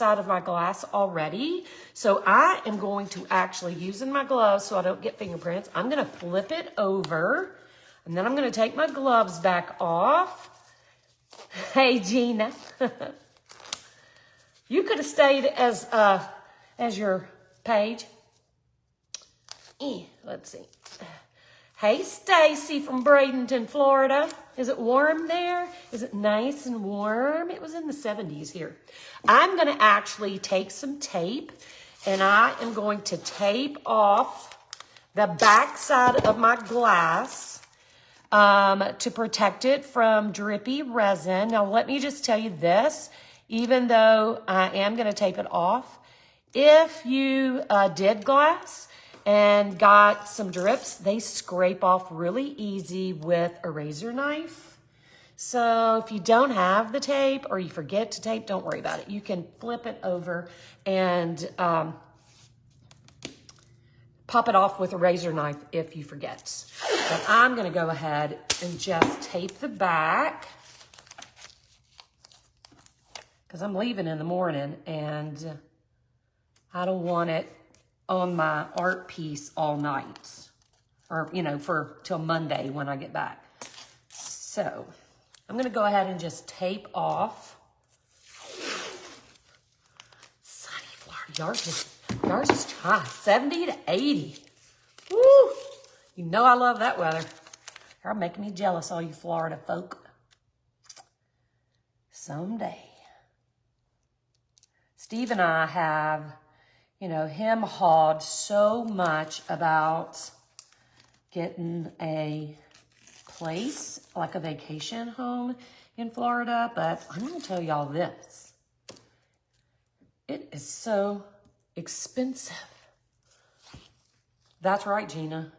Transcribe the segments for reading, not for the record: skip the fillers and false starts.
side of my glass already. So I am going to actually, using my gloves so I don't get fingerprints, I'm going to flip it over. And then I'm going to take my gloves back off. Hey, Gina. You could have stayed as your page. Let's see. Hey, Stacy from Bradenton, Florida. Is it warm there? Is it nice and warm? It was in the 70s here. I'm going to actually take some tape, and I am going to tape off the back side of my glass to protect it from drippy resin. Now, let me just tell you this. Even though I am going to tape it off, if you did glass and got some drips, they scrape off really easy with a razor knife. So if you don't have the tape or you forget to tape, don't worry about it. You can flip it over and pop it off with a razor knife if you forget. But I'm going to go ahead and just tape the back because I'm leaving in the morning and I don't want it on my art piece all night, or, you know, till Monday when I get back. So I'm going to go ahead and just tape off. Sunny Florida, yours is high, 70 to 80. Woo! You know I love that weather. You're making me jealous, all you Florida folk. Someday. Steve and I have, you know, him hawed so much about getting a place, like a vacation home in Florida, but I'm going to tell y'all this. It is so expensive. That's right, Gina.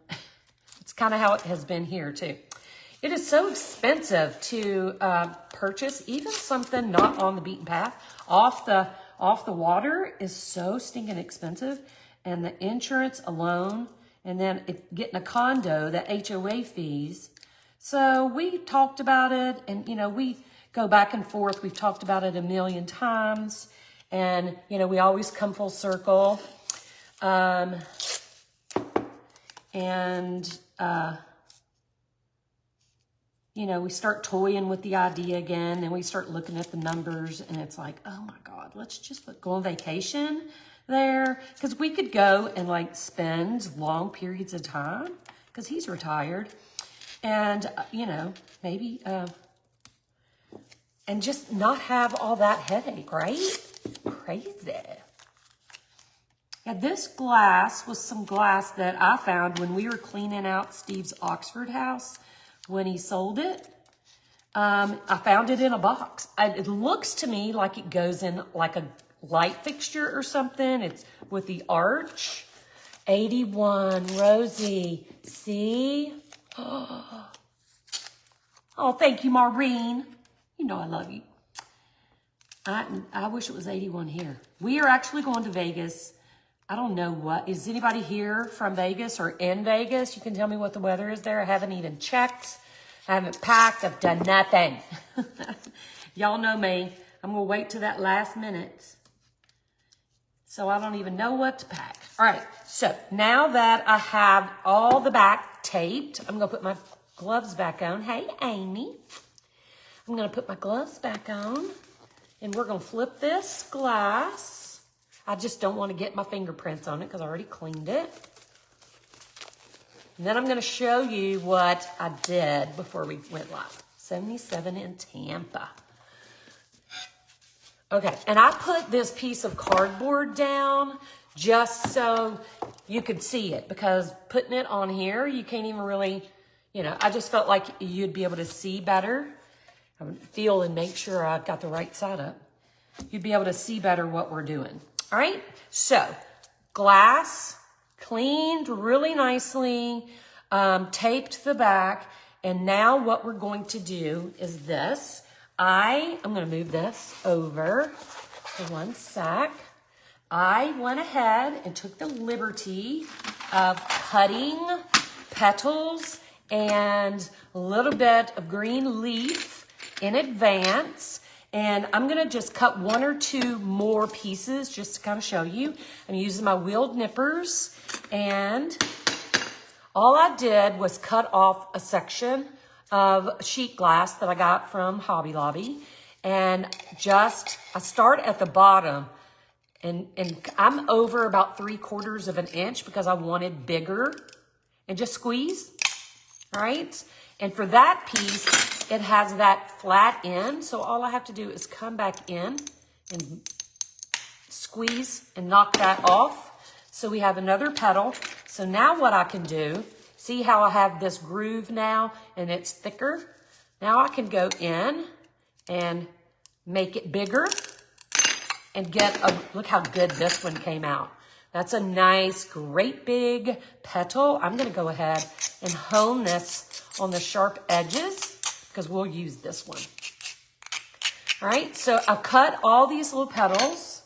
It's kind of how it has been here, too. It is so expensive to purchase even something not on the beaten path. Off the water is so stinking expensive, and the insurance alone, and then getting a condo, the HOA fees. So we talked about it, and, you know, we go back and forth. We've talked about it a million times, and, you know, we always come full circle. You know, we start toying with the idea again, and we start looking at the numbers, and it's like, oh my God, let's just go on vacation there. Because we could go and like spend long periods of time, because he's retired, and, you know, maybe, and just not have all that headache, right? Crazy. Yeah, this glass was some glass that I found when we were cleaning out Steve's Oxford house. When he sold it, I found it in a box. It looks to me like it goes in like a light fixture or something. It's with the arch. 81, Rosie. See? Oh, thank you, Maureen. You know I love you. I wish it was 81 here. We are actually going to Vegas. I don't know what. Is anybody here from Vegas or in Vegas? You can tell me what the weather is there. I haven't even checked. I haven't packed. I've done nothing. Y'all know me. I'm going to wait till that last minute. So I don't even know what to pack. All right. So now that I have all the back taped, I'm going to put my gloves back on. Hey, Amy. I'm going to put my gloves back on. And we're going to flip this glass. I just don't want to get my fingerprints on it because I already cleaned it. And then I'm going to show you what I did before we went live. 77 in Tampa. Okay, and I put this piece of cardboard down just so you could see it, because putting it on here, you can't even really, you know, I just felt like you'd be able to see better. I would feel and make sure I got the right side up. You'd be able to see better what we're doing. All right, so glass, cleaned really nicely, taped the back, and now what we're going to do is this. I'm going to move this over for one sec. I went ahead and took the liberty of cutting petals and a little bit of green leaf in advance. And I'm gonna just cut 1 or 2 more pieces just to kind of show you. I'm using my wheeled nippers, and all I did was cut off a section of sheet glass that I got from Hobby Lobby. And I start at the bottom, and I'm over about 3/4 of an inch because I wanted bigger, and just squeeze, right? And for that piece, it has that flat end. So all I have to do is come back in and squeeze and knock that off. So we have another petal. So now what I can do, see how I have this groove now and it's thicker? Now I can go in and make it bigger and look how good this one came out. That's a nice, great big petal. I'm gonna go ahead and hone this on the sharp edges because we'll use this one. All right, so I've cut all these little petals,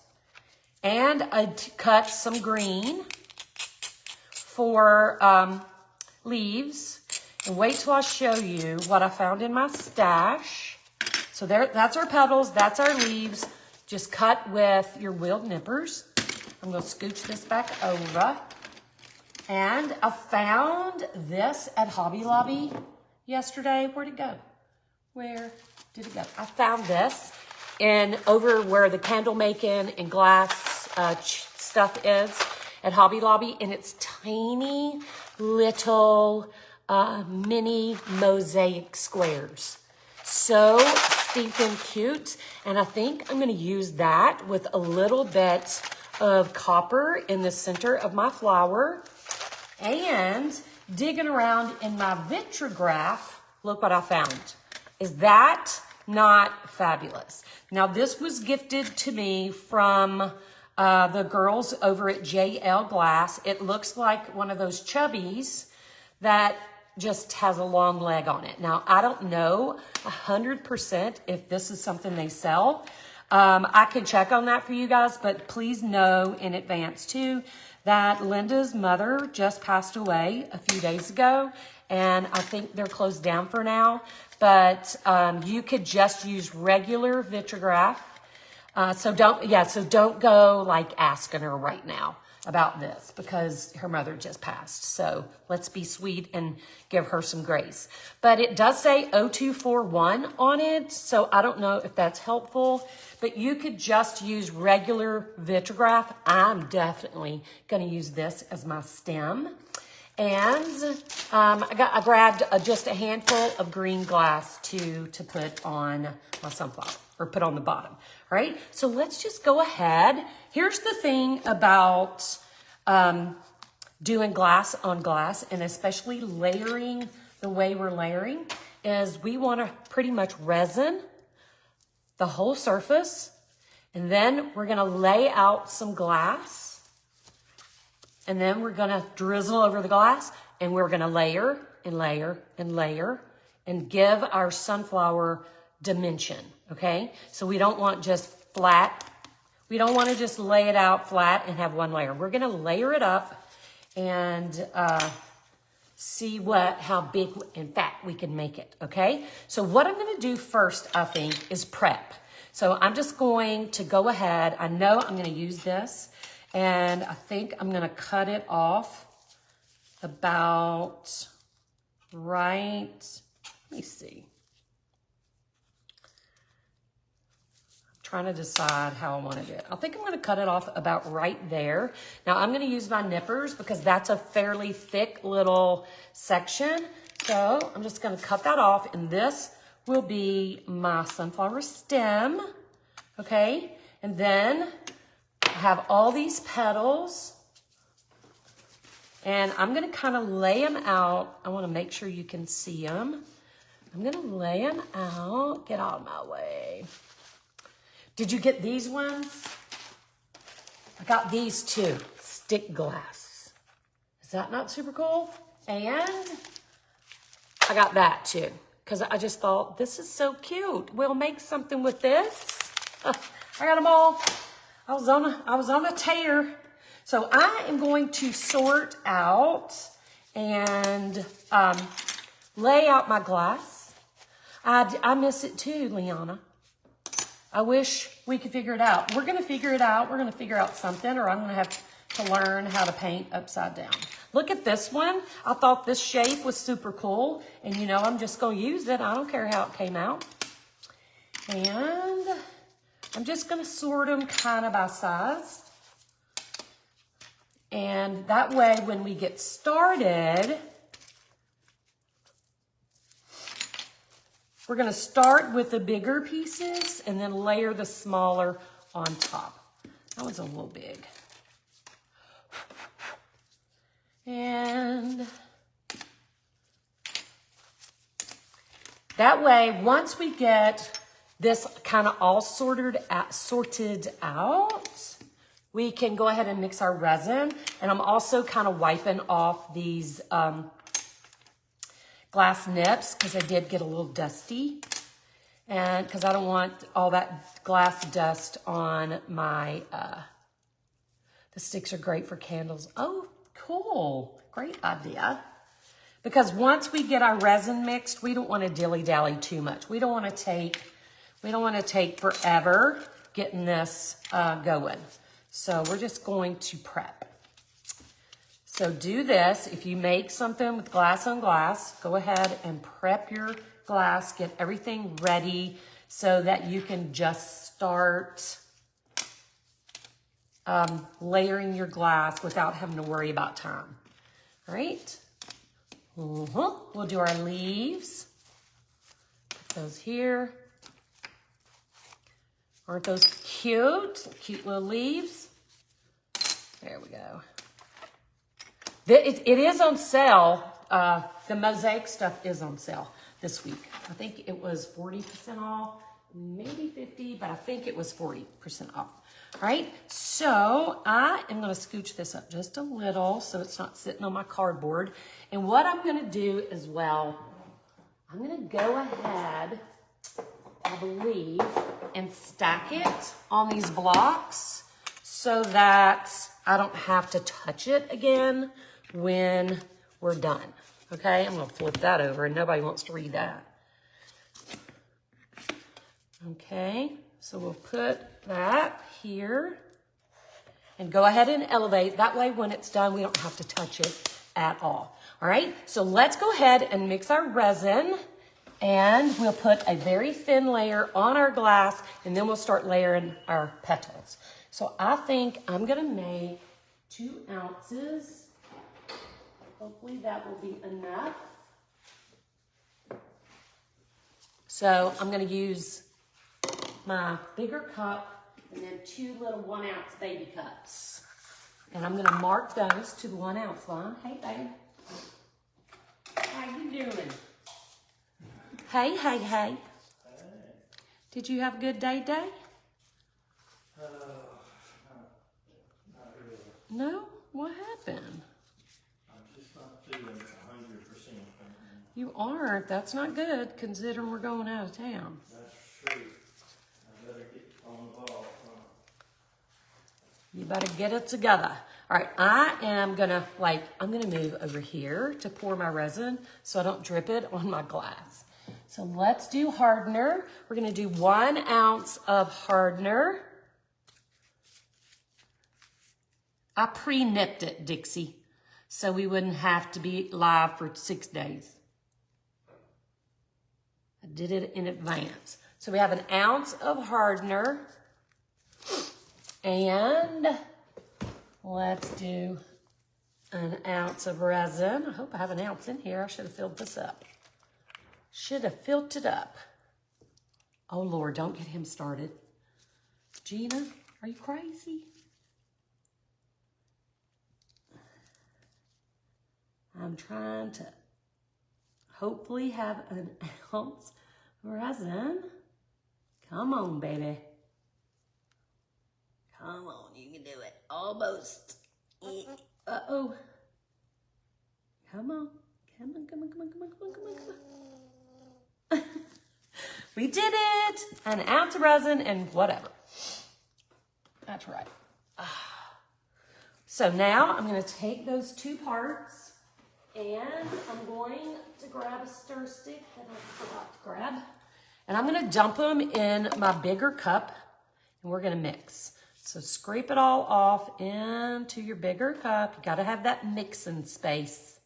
and I cut some green for leaves. And wait till I show you what I found in my stash. So that's our petals, that's our leaves, just cut with your wheeled nippers. I'm gonna scooch this back over. And I found this at Hobby Lobby yesterday. Where'd it go? Where did it go? I found this over where the candle making and glass stuff is at Hobby Lobby, and it's tiny little mini mosaic squares. So stinking cute. And I think I'm gonna use that with a little bit of copper in the center of my flower. And digging around in my vitrigraph, look what I found. Is that not fabulous? Now, this was gifted to me from the girls over at JL Glass. It looks like one of those chubbies that just has a long leg on it. Now, I don't know 100% if this is something they sell. I can check on that for you guys, but please know in advance too that Linda's mother just passed away a few days ago, and I think they're closed down for now. But you could just use regular vitrigraph. So don't go like asking her right now about this because her mother just passed. So let's be sweet and give her some grace. But it does say 0241 on it, so I don't know if that's helpful. But you could just use regular vitrigraph. I'm definitely going to use this as my stem. And I grabbed just a handful of green glass to put on my sunflower, or put on the bottom, right? So let's just go ahead. Here's the thing about doing glass on glass, and especially layering the way we're layering, is we want to pretty much resin the whole surface, and then we're going to lay out some glass, and then we're going to drizzle over the glass, and we're going to layer and layer and layer and give our sunflower dimension, okay? So we don't want just flat. We don't want to just lay it out flat and have one layer. We're going to layer it up and see how big and fat we can make it, okay? So what I'm going to do first, I think, is prep. So I'm just going to go ahead. I know I'm going to use this, and I think I'm going to cut it off about right, let me see. I'm trying to decide how I want to do it. I think I'm going to cut it off about right there. Now I'm going to use my nippers because that's a fairly thick little section. So I'm just going to cut that off, and this will be my sunflower stem, okay? And then I have all these petals, and I'm gonna kind of lay them out. I wanna make sure you can see them. I'm gonna lay them out. Get out of my way. Did you get these ones? I got these too, stick glass. Is that not super cool? And I got that too, because I just thought, this is so cute. We'll make something with this. I got them all. I was on a tear. So I am going to sort out and lay out my glass. I miss it too, Liana. I wish we could figure it out. We're going to figure it out. We're going to figure out something, or I'm going to have to learn how to paint upside down. Look at this one. I thought this shape was super cool. And, you know, I'm just going to use it. I don't care how it came out. And I'm just going to sort them kind of by size. And that way, when we get started, we're going to start with the bigger pieces and then layer the smaller on top. That was a little big. And that way, once we get this kind of all sorted out, we can go ahead and mix our resin. And I'm also kind of wiping off these glass nips because I did get a little dusty. And because I don't want all that glass dust on my, the sticks are great for candles. Oh, cool. Great idea. Because once we get our resin mixed, we don't want to dilly-dally too much. We don't want to take forever getting this going. So we're just going to prep. So do this. If you make something with glass on glass, go ahead and prep your glass. Get everything ready so that you can just start layering your glass without having to worry about time. All right? We'll do our leaves. Put those here. Aren't those cute? Cute little leaves. There we go. It is on sale. The mosaic stuff is on sale this week. I think it was 40% off, maybe 50, but I think it was 40% off. All right, so I am going to scooch this up just a little so it's not sitting on my cardboard. And what I'm going to do as well, I'm going to go ahead, I believe, and stack it on these blocks so that I don't have to touch it again when we're done. Okay, I'm going to flip that over and nobody wants to read that. Okay, so we'll put that here and go ahead and elevate. That way when it's done, we don't have to touch it at all. All right, so let's go ahead and mix our resin and we'll put a very thin layer on our glass and then we'll start layering our petals. So I think I'm going to make 2 ounces. Hopefully that will be enough. So I'm going to use my bigger cup and then 2 little 1 ounce baby cups. And I'm going to mark those to the 1 ounce line. Hey, babe. How you doing? Hey, hey, hey. Did you have a good day today? Not really. No? What happened? I'm just not feeling 100% right now. You aren't. That's not good, considering we're going out of town. That's true. I better get on the ball. You better get it together. All right, I'm gonna move over here to pour my resin so I don't drip it on my glass. So let's do hardener. We're gonna do 1 ounce of hardener. I pre-nipped it, Dixie, so we wouldn't have to be live for 6 days. I did it in advance. So we have 1 ounce of hardener. And let's do 1 ounce of resin. I hope I have 1 ounce in here. I should have filled this up. Should have filled it up. Oh, Lord, don't get him started. Gina, are you crazy? I'm trying to hopefully have 1 ounce of resin. Come on, baby. Come on, you can do it. Almost. Uh-oh. Come on. Come on, come on, come on, come on, come on, come on, come on. We did it. 1 ounce of resin and whatever. That's right. So now I'm going to take those 2 parts and I'm going to grab a stir stick that I forgot to grab. And I'm gonna dump them in my bigger cup and we're gonna mix. So scrape it all off into your bigger cup. You gotta have that mixing space.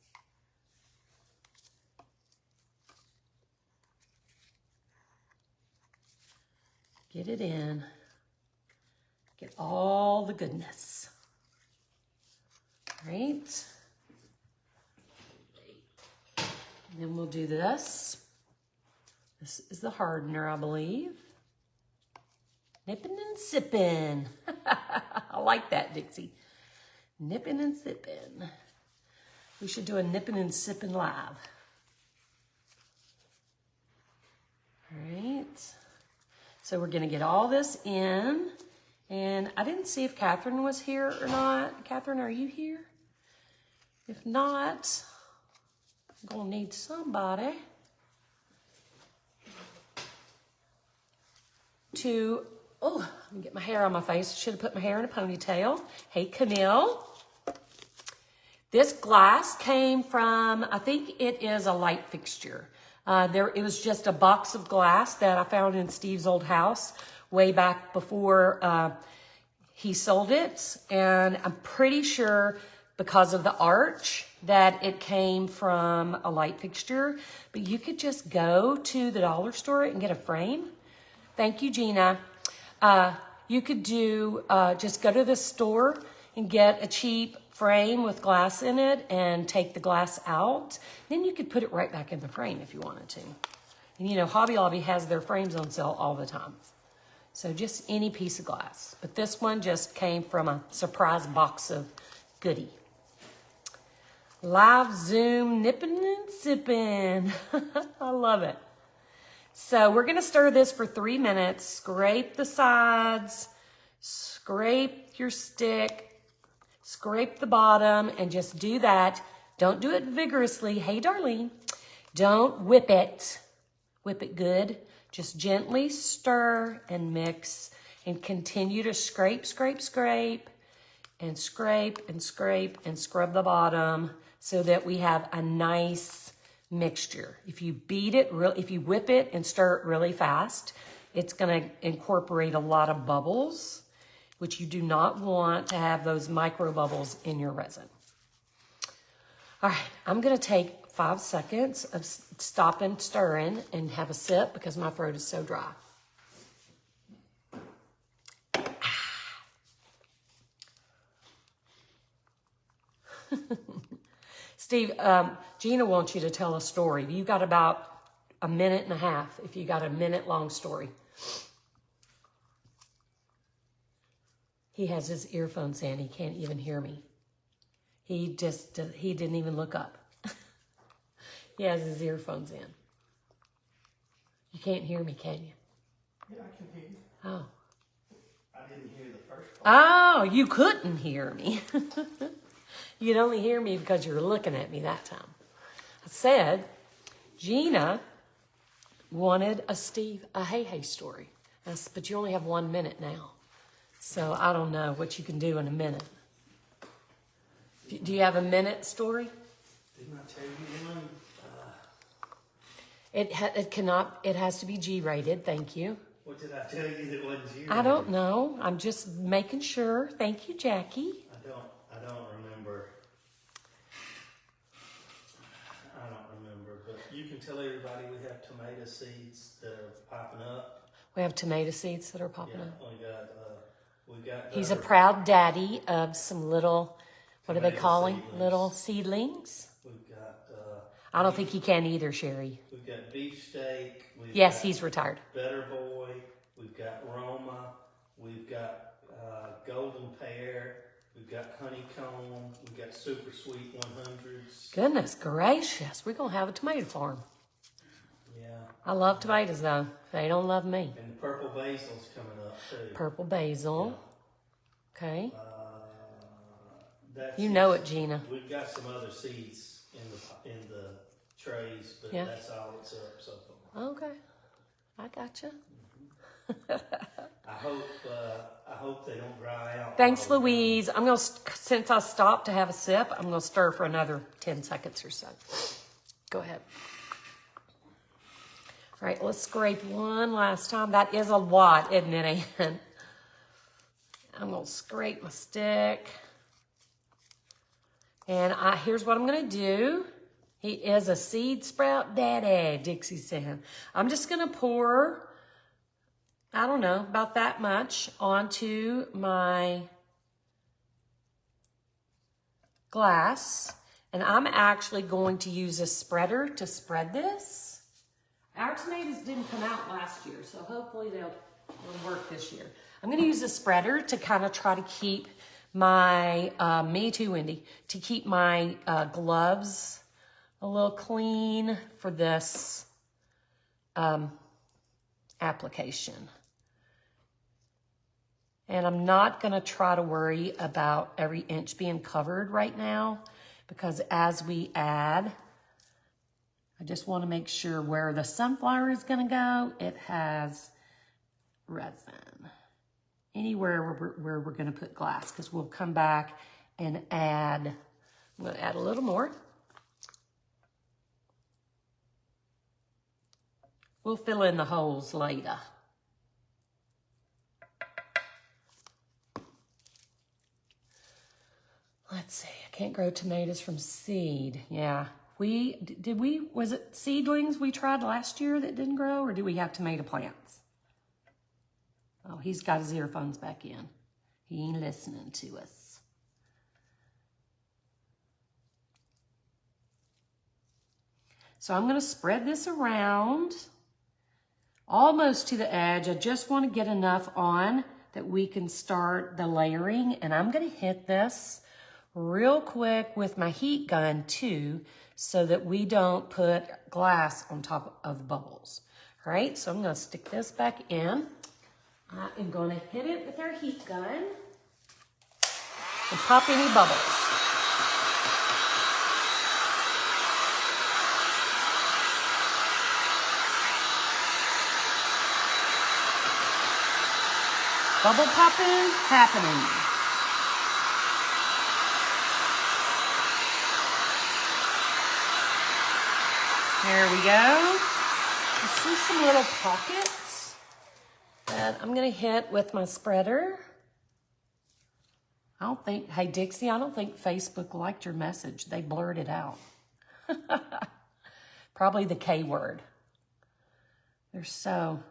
Get it in. Get all the goodness. All right. And then we'll do this. This is the hardener, I believe. Nipping and sipping. I like that, Dixie. Nipping and sipping. We should do a nipping and sipping live. All right. So we're going to get all this in. And I didn't see if Catherine was here or not. Catherine, are you here? If not, I'm going to need somebody to... Oh, let me get my hair on my face. Should have put my hair in a ponytail. Hey, Camille. This glass came from, I think it is a light fixture. It was just a box of glass that I found in Steve's old house way back before he sold it. And I'm pretty sure because of the arch that it came from a light fixture. But you could just go to the dollar store and get a frame. Thank you, Gina. You could do, just go to the store and get a cheap frame with glass in it and take the glass out. Then you could put it right back in the frame if you wanted to. And you know, Hobby Lobby has their frames on sale all the time. So just any piece of glass. But this one just came from a surprise box of goodie. Live Zoom nipping and sipping. I love it. So we're going to stir this for 3 minutes. Scrape the sides, scrape your stick, scrape the bottom, and just do that. Don't do it vigorously. Hey, Darlene. Don't whip it. Whip it good. Just gently stir and mix and continue to scrape, scrape, scrape, and scrape and scrape and scrub the bottom so that we have a nice mixture. If you beat it, if you whip it and stir it really fast, it's going to incorporate a lot of bubbles, which you do not want to have those micro bubbles in your resin. All right, I'm going to take 5 seconds of stopping, stirring, and have a sip because my throat is so dry. Steve, Gina wants you to tell a story. You got about a minute and a half if you got a minute-long story. He has his earphones in. He can't even hear me. He didn't even look up. He has his earphones in. You can't hear me, can you? Yeah, I can hear you. Oh. I didn't hear the first part. Oh, you couldn't hear me. You'd only hear me because you were looking at me that time. I said, Gina wanted a hey story. But you only have 1 minute now. So I don't know what you can do in a minute. Do you have a minute story? Didn't I tell you one? It has to be G-rated, thank you. What did I tell you that wasn't you? I don't know. I'm just making sure. Thank you, Jackie. I don't remember. But you can tell everybody we have tomato seeds that are popping up. We have tomato seeds that are popping up. We got. He's a proud daddy of some little, what are they calling? Seedlings. Little seedlings. We've got. I don't think he can either, Sherry. We've got beefsteak. Yes, he's retired. Better Boy. We've got Roma. We've got golden pear. We've got honeycomb. We've got super sweet 100s. Goodness gracious, we're going to have a tomato farm. Yeah. I love tomatoes, though. They don't love me. And the purple basil's coming up, too. Purple basil. Yeah. Okay. That's You know it, Gina. We've got some other seeds in the trays, but Yeah. that's all it's up so far. Okay. I gotcha. I hope they don't dry out. Thanks, Louise. I'm going to, since I stopped to have a sip, I'm going to stir for another 10 seconds or so. Go ahead. All right, let's scrape one last time. That is a lot, isn't it, Ann? I'm gonna scrape my stick. And here's what I'm gonna do. He is a seed sprout daddy, Dixie said. I'm just gonna pour, I don't know, about that much onto my glass. And I'm actually going to use a spreader to spread this. Our tomatoes didn't come out last year, so hopefully they'll work this year. I'm gonna use a spreader to kind of try to keep my, me too, Wendy, to keep my gloves a little clean for this application. And I'm not gonna try to worry about every inch being covered right now, because as we add, I just wanna make sure where the sunflower is gonna go, it has resin. Anywhere where we're gonna put glass, because we'll come back and add, I'm gonna add a little more. We'll fill in the holes later. Let's see, I can't grow tomatoes from seed. Yeah, was it seedlings we tried last year that didn't grow, or do we have tomato plants? Oh, he's got his earphones back in. He ain't listening to us. So I'm gonna spread this around almost to the edge. I just wanna get enough on that we can start the layering, and I'm gonna hit this real quick with my heat gun too, so that we don't put glass on top of the bubbles. All right, so I'm gonna stick this back in. I am going to hit it with our heat gun and pop any bubbles. Bubble popping happening. There we go. I see some little pockets that I'm gonna hit with my spreader. Hey Dixie, I don't think Facebook liked your message. They blurred it out. Probably the K word. They're so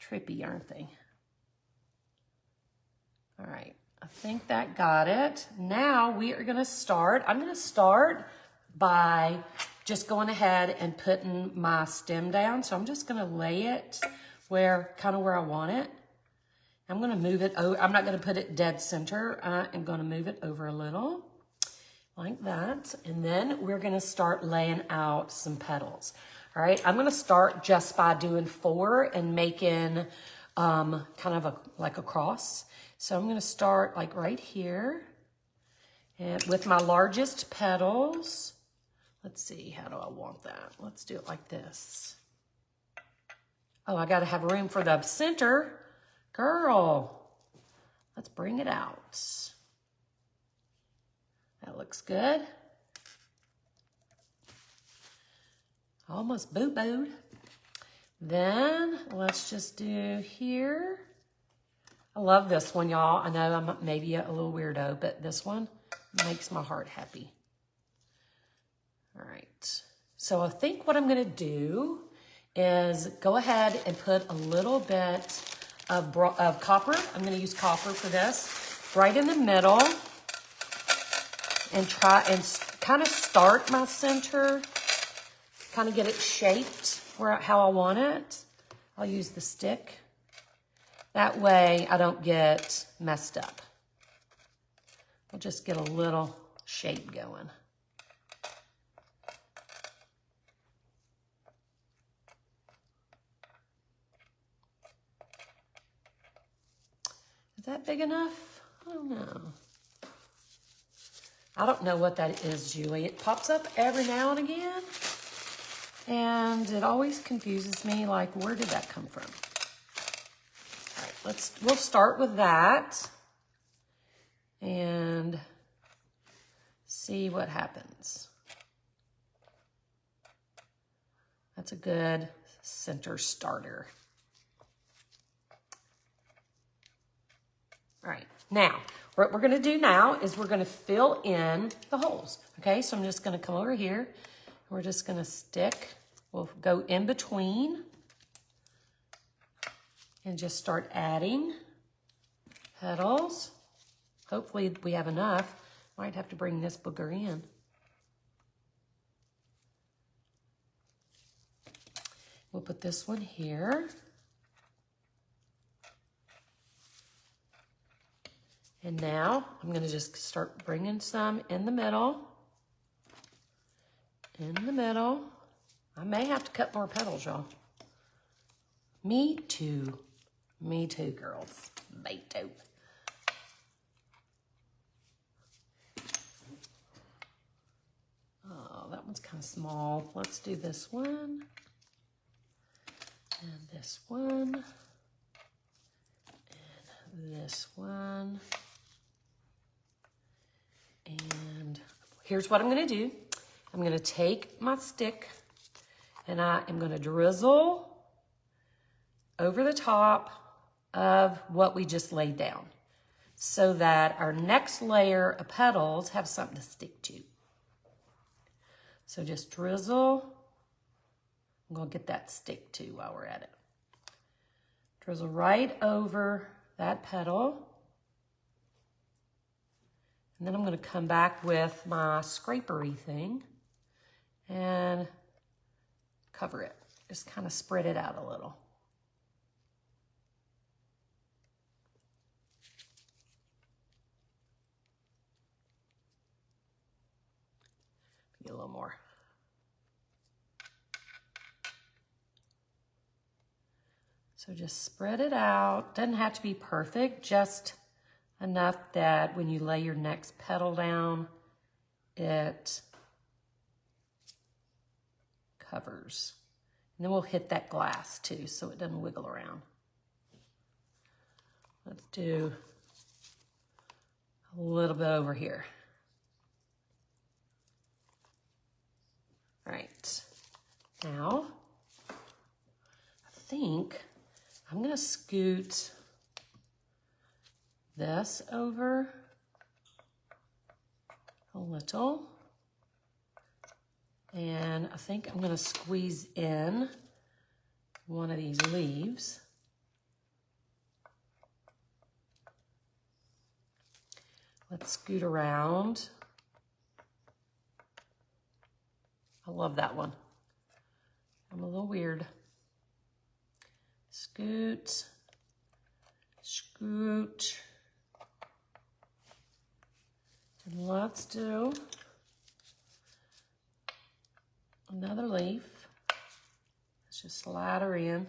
trippy, aren't they? All right, I think that got it. Now we are gonna start. I'm gonna start by just going ahead and putting my stem down. So I'm just gonna lay it kind of where I want it. I'm gonna move it over. I'm not gonna put it dead center. I am gonna move it over a little, like that. And then we're gonna start laying out some petals. All right, I'm gonna start just by doing 4 and making kind of like a cross. So I'm gonna start like right here and with my largest petals. Let's see, how do I want that? Let's do it like this. Oh, I gotta have room for the center. Girl, let's bring it out. That looks good. Almost boo-booed. Then let's just do here. I love this one, y'all. I know I'm maybe a little weirdo, but this one makes my heart happy. All right, so I think what I'm gonna do is go ahead and put a little bit of copper. I'm gonna use copper for this, right in the middle, and try and kind of start my center, kind of get it shaped how I want it. I'll use the stick. That way I don't get messed up. I'll just get a little shape going. Is that big enough? I don't know. I don't know what that is, Julie. It pops up every now and again, and it always confuses me, like, where did that come from? All right, we'll start with that and see what happens. That's a good center starter. All right, now, what we're gonna do now is we're gonna fill in the holes, okay? So I'm just gonna come over here, and we're just gonna stick, we'll go in between, and just start adding petals. Hopefully we have enough. Might have to bring this booger in. We'll put this one here. And now I'm gonna just start bringing some in the middle. In the middle. I may have to cut more petals, y'all. Me too. Me too, girls. Me too. Oh, that one's kind of small. Let's do this one. And this one. And this one. And here's what I'm going to do. I'm going to take my stick and I am going to drizzle over the top of what we just laid down so that our next layer of petals have something to stick to. So just drizzle. I'm going to get that stick too while we're at it. Drizzle right over that petal. And then I'm going to come back with my scrapery thing and cover it. Just kind of spread it out a little. Get a little more. So just spread it out. Doesn't have to be perfect, just enough that when you lay your next petal down, it covers. And then we'll hit that glass too so it doesn't wiggle around. Let's do a little bit over here. All right, now I think I'm gonna scoot this over a little. And I think I'm gonna squeeze in one of these leaves. Let's scoot around. I love that one. I'm a little weird. Scoot, scoot. And let's do another leaf. Let's just slide her in.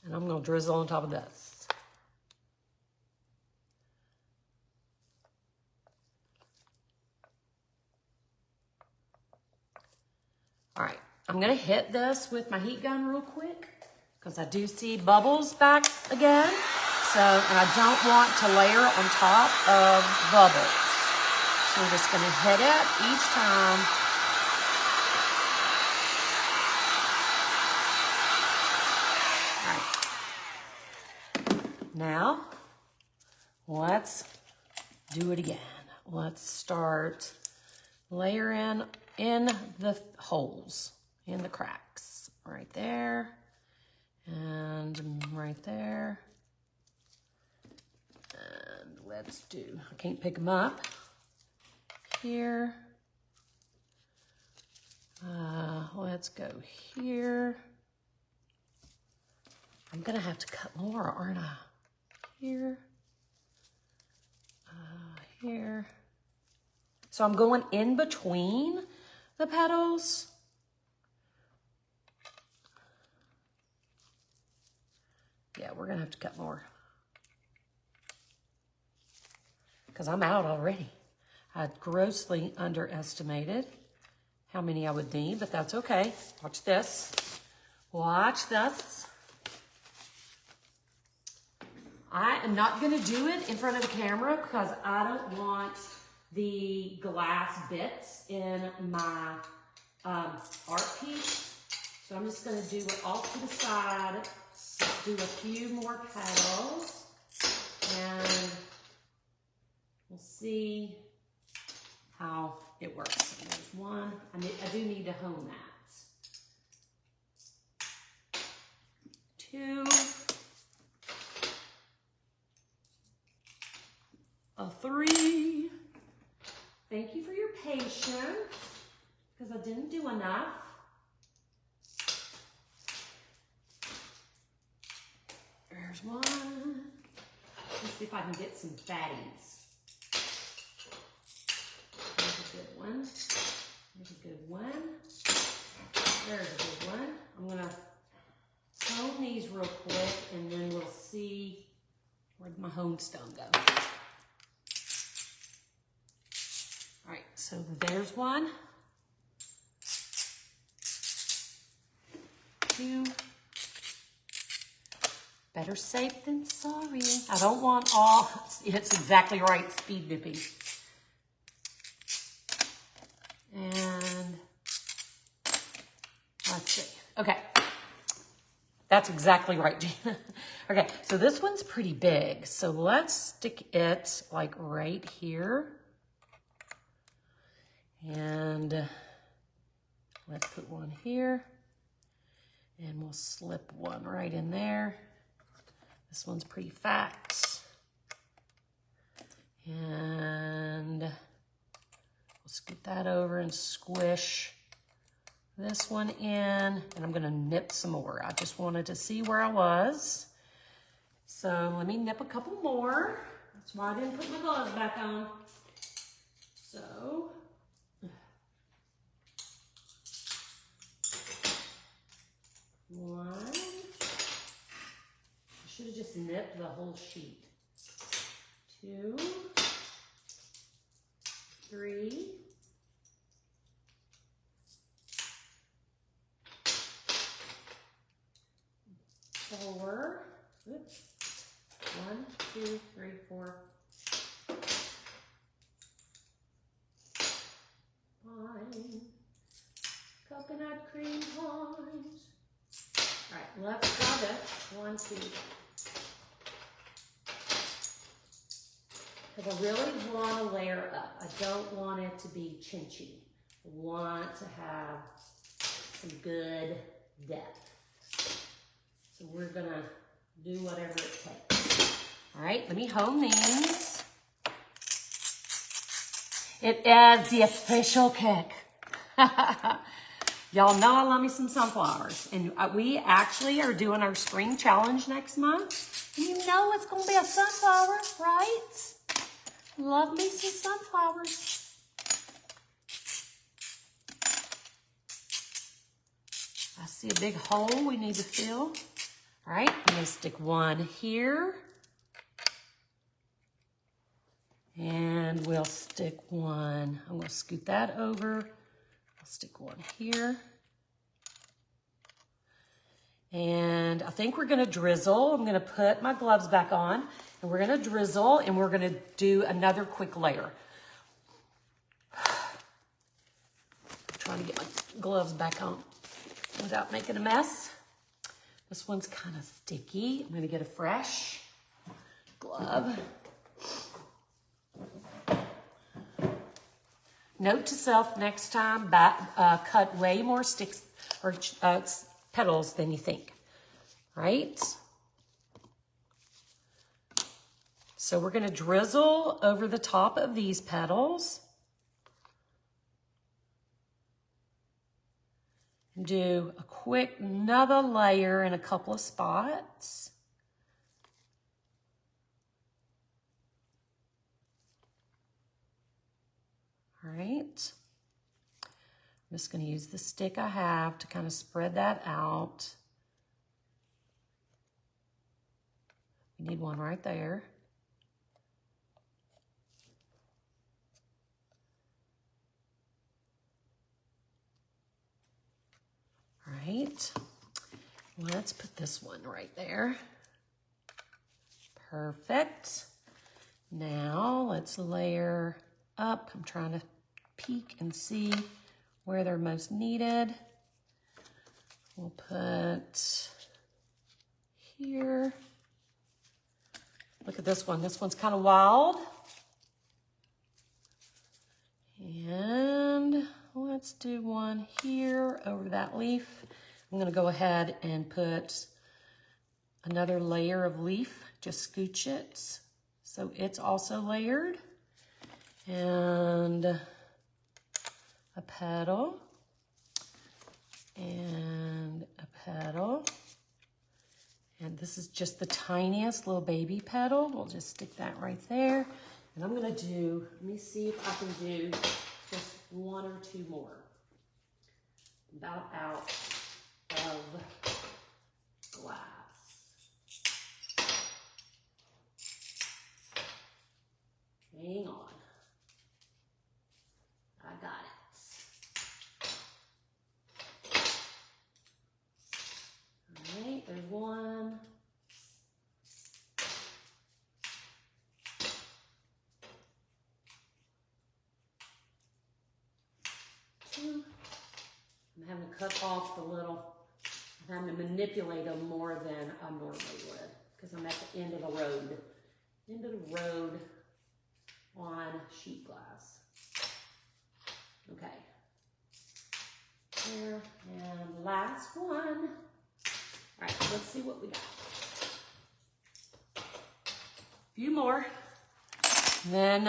And I'm gonna drizzle on top of this. All right, I'm gonna hit this with my heat gun real quick because I do see bubbles back again. So, and I don't want to layer on top of bubbles. So we're just gonna hit it each time. All right. Now, let's do it again. Let's start layering in the holes, in the cracks. Right there, and right there. And let's do, I can't pick them up. Here. Let's go here. I'm gonna have to cut more, aren't I? Here. Here. So I'm going in between the petals. Yeah, we're gonna have to cut more because I'm out already. I grossly underestimated how many I would need, but that's okay. Watch this. Watch this. I am not gonna do it in front of the camera because I don't want the glass bits in my art piece. So I'm just going to do it all to the side, do a few more petals, and we'll see how it works. So there's one. I do need to hone that. 2, a 3. Thank you for your patience, because I didn't do enough. There's 1. Let's see if I can get some fatties. There's a good one. There's a good one. There's a good one. I'm gonna hone these real quick, and then we'll see where my hone stone goes. All right, so there's 1, 2. Better safe than sorry. I don't want all, it's exactly right, speed dipping. And let's see. Okay, that's exactly right, Gina. Okay, so this one's pretty big. So let's stick it like right here. And let's put 1 here. And we'll slip 1 right in there. This one's pretty fat. And we'll scoot that over and squish this one in. And I'm gonna nip some more. I just wanted to see where I was. So let me nip a couple more. That's why I didn't put my gloves back on. So, one. I should have just nipped the whole sheet. 2, 3, 4. Oops. 1, 2, 3, 4. 5. Coconut cream pies. All right, let's try this. 1, 2. Because I really want to layer up. I don't want it to be chinchy. I want to have some good depth. So we're going to do whatever it takes. All right, let me hone these. It adds the official kick. Y'all know I love me some sunflowers. And we actually are doing our spring challenge next month. And you know it's going to be a sunflower, right? Love me some sunflowers. I see a big hole we need to fill. All right, I'm going to stick 1 here. And we'll stick 1. I'm going to scoot that over. I'll stick 1 here. And I think we're going to drizzle. I'm going to put my gloves back on. And we're going to drizzle, and we're going to do another quick layer. I'm trying to get my gloves back on without making a mess. This one's kind of sticky. I'm going to get a fresh glove. Note to self, next time, cut way more sticks or petals than you think, right? So we're going to drizzle over the top of these petals. Do a quick another layer in a couple of spots. All right. I'm just going to use the stick I have to kind of spread that out. We need one right there. All right, let's put this one right there. Perfect. Now let's layer up. I'm trying to peek and see where they're most needed. We'll put here. Look at this one. This one's kind of wild. And let's do one here over that leaf. I'm going to go ahead and put another layer of leaf. Just scooch it so it's also layered. And a petal. And a petal. And this is just the tiniest little baby petal. We'll just stick that right there. And I'm gonna do, let me see if I can do just one or two more. About out of glass. Hang on. I got it. All right, there's one. Two. I'm having to cut off the little, I'm having to manipulate them more than I normally would because I'm at the end of the road. End of the road on sheet glass. Okay. There, and last one. All right, let's see what we got. A few more. Then,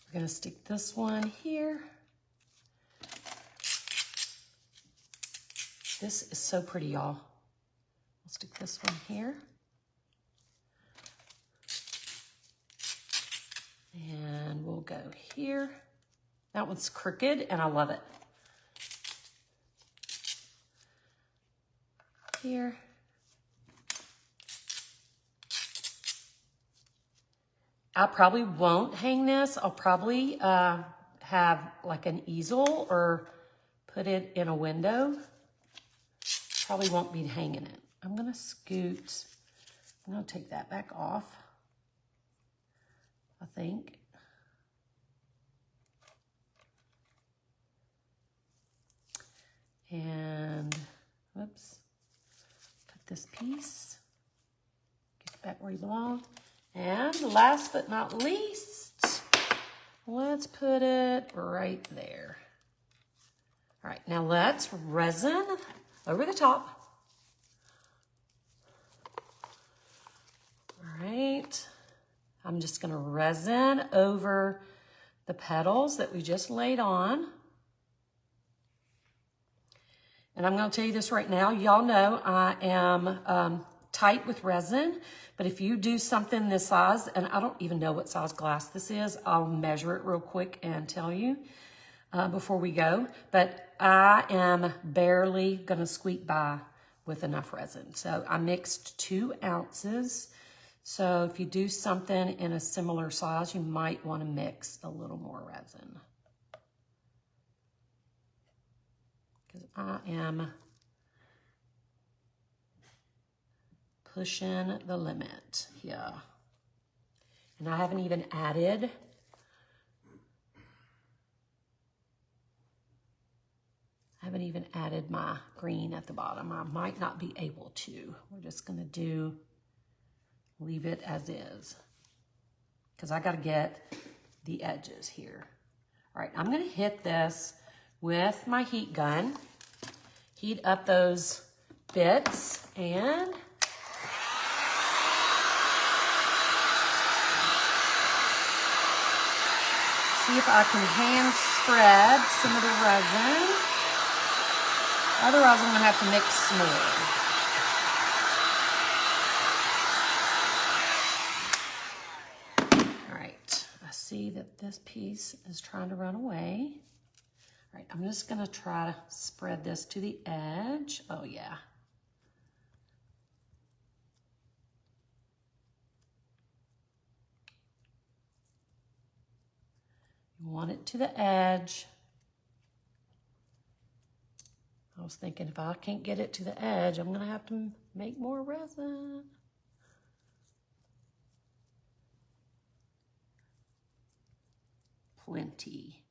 we're gonna stick this one here. This is so pretty, y'all. We'll stick this one here. And we'll go here. That one's crooked and I love it. Here. I probably won't hang this. I'll probably have like an easel or put it in a window. Probably won't be hanging it. I'm gonna scoot. I'm gonna take that back off, I think. And, whoops, put this piece, get it back where you belong. And last but not least, let's put it right there. All right, now let's resin over the top. All right, I'm just gonna resin over the petals that we just laid on. And I'm gonna tell you this right now, y'all know I am tight with resin, but if you do something this size, and I don't even know what size glass this is, I'll measure it real quick and tell you before we go, but I am barely gonna squeak by with enough resin. So I mixed 2 ounces. So if you do something in a similar size, you might wanna mix a little more resin. Because I am pushing the limit here. And I haven't even added my green at the bottom. I might not be able to. We're just gonna leave it as is. Because I gotta get the edges here. All right, I'm gonna hit this with my heat gun. Heat up those bits and see if I can hand spread some of the resin. Otherwise, I'm gonna have to mix some more. All right, I see that this piece is trying to run away. All right, I'm just gonna try to spread this to the edge. Oh yeah. You want it to the edge. I was thinking if I can't get it to the edge, I'm gonna have to make more resin. Plenty.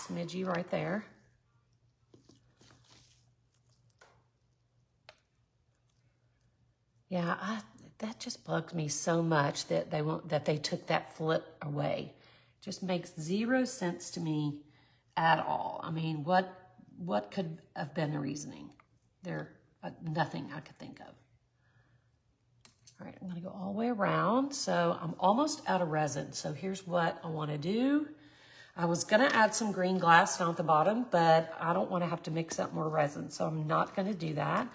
smidgy right there. Yeah, that just bugs me so much that they took that flip away. Just makes zero sense to me at all. I mean, what could have been the reasoning? Nothing I could think of. All right, I'm gonna go all the way around. So I'm almost out of resin. So here's what I wanna do. I was gonna add some green glass down at the bottom, but I don't wanna have to mix up more resin, so I'm not gonna do that.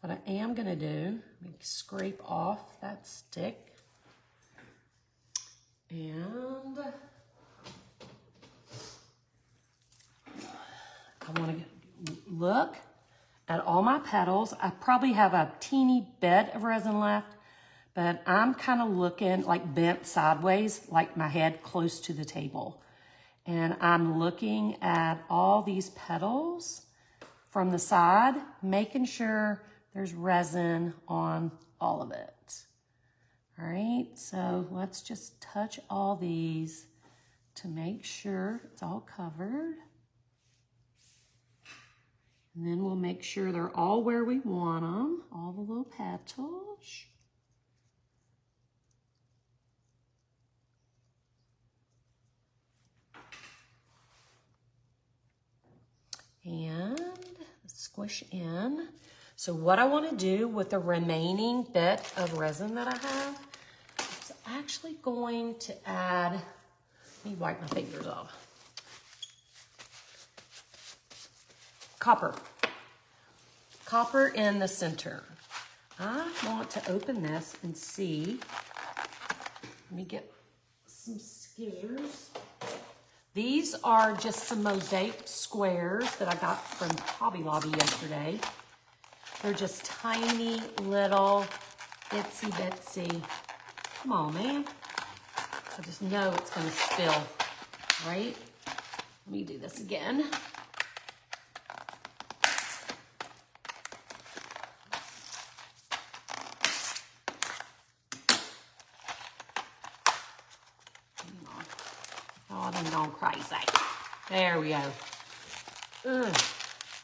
What I am gonna do, let me scrape off that stick. And I wanna look at all my petals. I probably have a teeny bit of resin left, but I'm kind of looking like bent sideways, like my head close to the table. And I'm looking at all these petals from the side, making sure there's resin on all of it. All right, so let's just touch all these to make sure it's all covered. And then we'll make sure they're all where we want them, all the little petals. And squish in. So what I want to do with the remaining bit of resin that I have is actually going to add, let me wipe my fingers off. Copper. Copper in the center. I want to open this and see. Let me get some scissors. These are just some mosaic squares that I got from Hobby Lobby yesterday. They're just tiny little itsy bitsy. Come on, man. I just know it's gonna spill, right? Let me do this again. Oh, I'm going crazy. There we go. Ugh,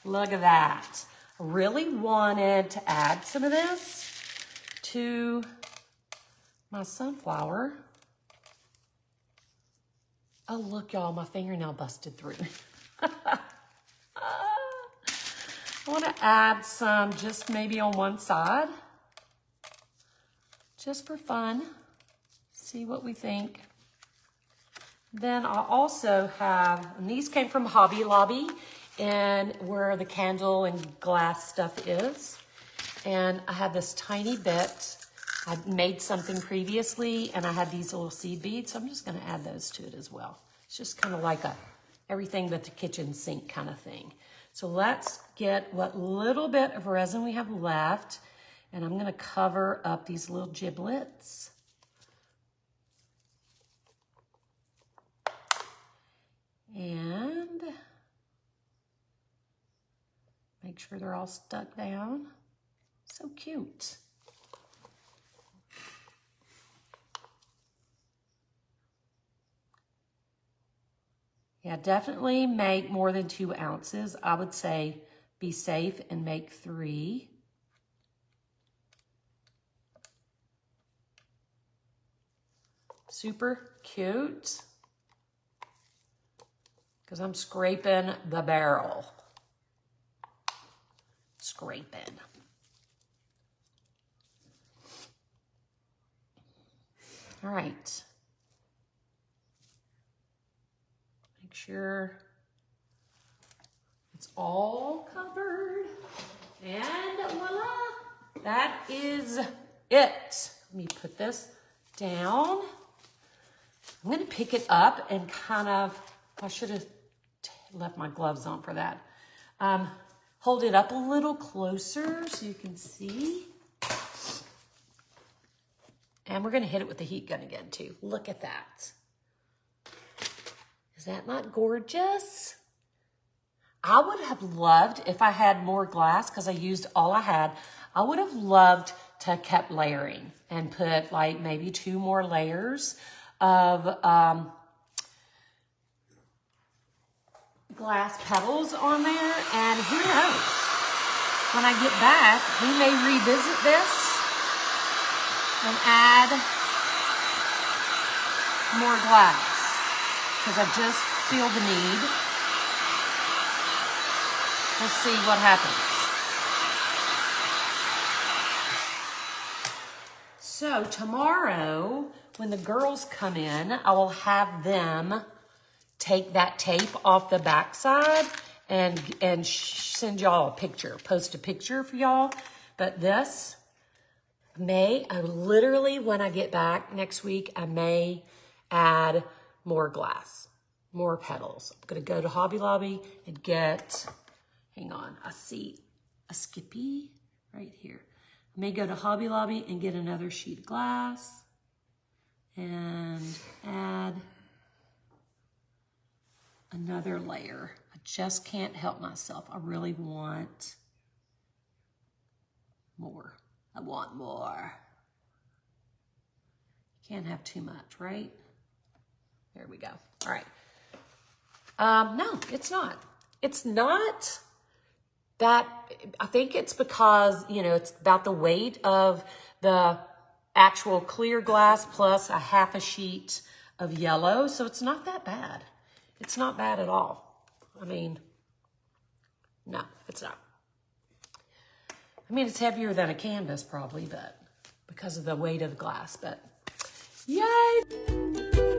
look at that. I really wanted to add some of this to my sunflower. Oh, look, y'all, my fingernail busted through. I want to add some just maybe on one side, just for fun. See what we think. Then I also have, and these came from Hobby Lobby, and where the candle and glass stuff is. And I have this tiny bit. I made something previously, and I had these little seed beads, so I'm just gonna add those to it as well. It's just kind of like a everything but the kitchen sink kind of thing. So let's get what little bit of resin we have left, and I'm gonna cover up these little giblets. And make sure they're all stuck down. So cute. Yeah, definitely make more than 2 ounces. I would say be safe and make 3. Super cute. Because I'm scraping the barrel. Scraping. All right. Make sure it's all covered. And voila, that is it. Let me put this down. I'm gonna pick it up and kind of, I should have left my gloves on for that. Hold it up a little closer so you can see. And we're gonna hit it with the heat gun again too. Look at that. Is that not gorgeous? I would have loved, if I had more glass, because I used all I had, I would have loved to have kept layering and put like maybe 2 more layers of glass petals on there, and who knows? When I get back, we may revisit this and add more glass, because I just feel the need. We'll see what happens. So tomorrow, when the girls come in, I will have them take that tape off the backside and send y'all a picture, post a picture for y'all. But this literally, when I get back next week, I may add more glass, more petals. I'm gonna go to Hobby Lobby and get, hang on, I see a Skippy right here. I may go to Hobby Lobby and get another sheet of glass and add another layer. I just can't help myself. I really want more. I want more. Can't have too much, right? There we go. All right. No, it's not. It's not that, I think it's because, you know, it's about the weight of the actual clear glass plus a half a sheet of yellow. So it's not that bad. It's not bad at all. I mean, no, it's not. I mean, it's heavier than a canvas probably, but because of the weight of the glass, but yay!